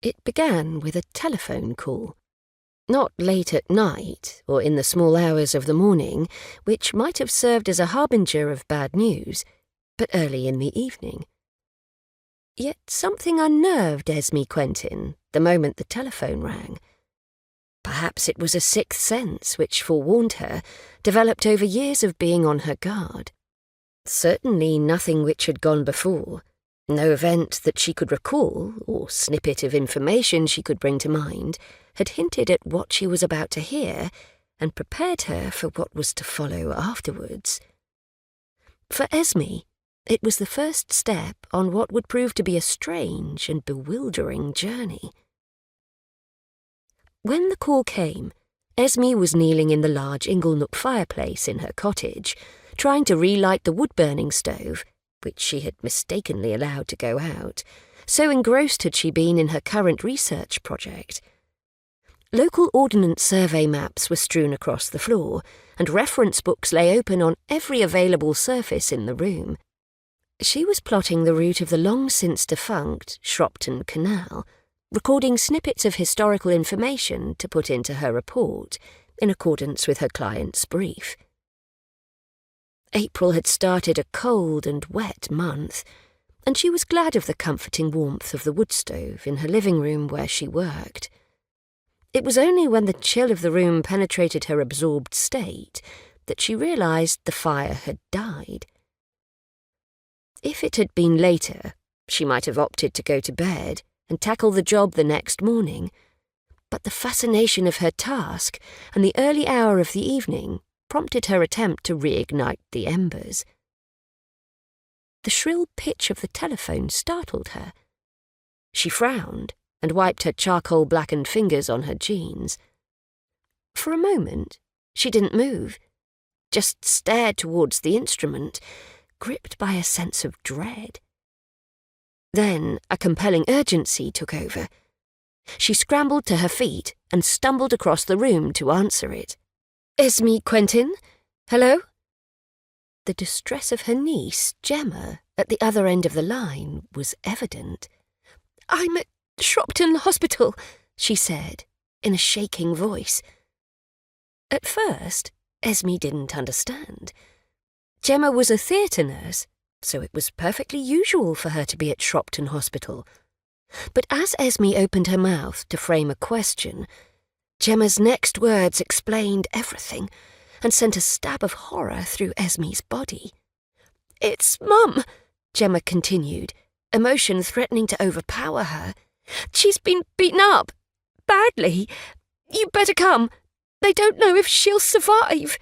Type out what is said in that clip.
It began with a telephone call. Not late at night or in the small hours of the morning, which might have served as a harbinger of bad news, but early in the evening. Yet something unnerved Esme Quentin the moment the telephone rang. Perhaps it was a sixth sense which forewarned her, developed over years of being on her guard. Certainly nothing which had gone before, no event that she could recall, or snippet of information she could bring to mind, had hinted at what she was about to hear and prepared her for what was to follow afterwards. For Esme, it was the first step on what would prove to be a strange and bewildering journey. When the call came, Esme was kneeling in the large inglenook fireplace in her cottage, trying to relight the wood-burning stove, which she had mistakenly allowed to go out, so engrossed had she been in her current research project. Local ordnance survey maps were strewn across the floor, and reference books lay open on every available surface in the room. She was plotting the route of the long-since-defunct Shropton Canal, recording snippets of historical information to put into her report, in accordance with her client's brief. April had started a cold and wet month, and she was glad of the comforting warmth of the wood stove in her living room where she worked. It was only when the chill of the room penetrated her absorbed state that she realized the fire had died. If it had been later, she might have opted to go to bed and tackle the job the next morning, but the fascination of her task and the early hour of the evening prompted her attempt to reignite the embers. The shrill pitch of the telephone startled her. She frowned and wiped her charcoal-blackened fingers on her jeans. For a moment, she didn't move, just stared towards the instrument, gripped by a sense of dread. Then a compelling urgency took over. She scrambled to her feet and stumbled across the room to answer it. "Esme Quentin? Hello?" The distress of her niece, Gemma, at the other end of the line was evident. "I'm at Shropton Hospital," she said, in a shaking voice. At first, Esme didn't understand. Gemma was a theatre nurse, so it was perfectly usual for her to be at Shropton Hospital. But as Esme opened her mouth to frame a question, Gemma's next words explained everything and sent a stab of horror through Esme's body. "It's Mum," Gemma continued, emotion threatening to overpower her. "She's been beaten up. Badly. You better come. They don't know if she'll survive."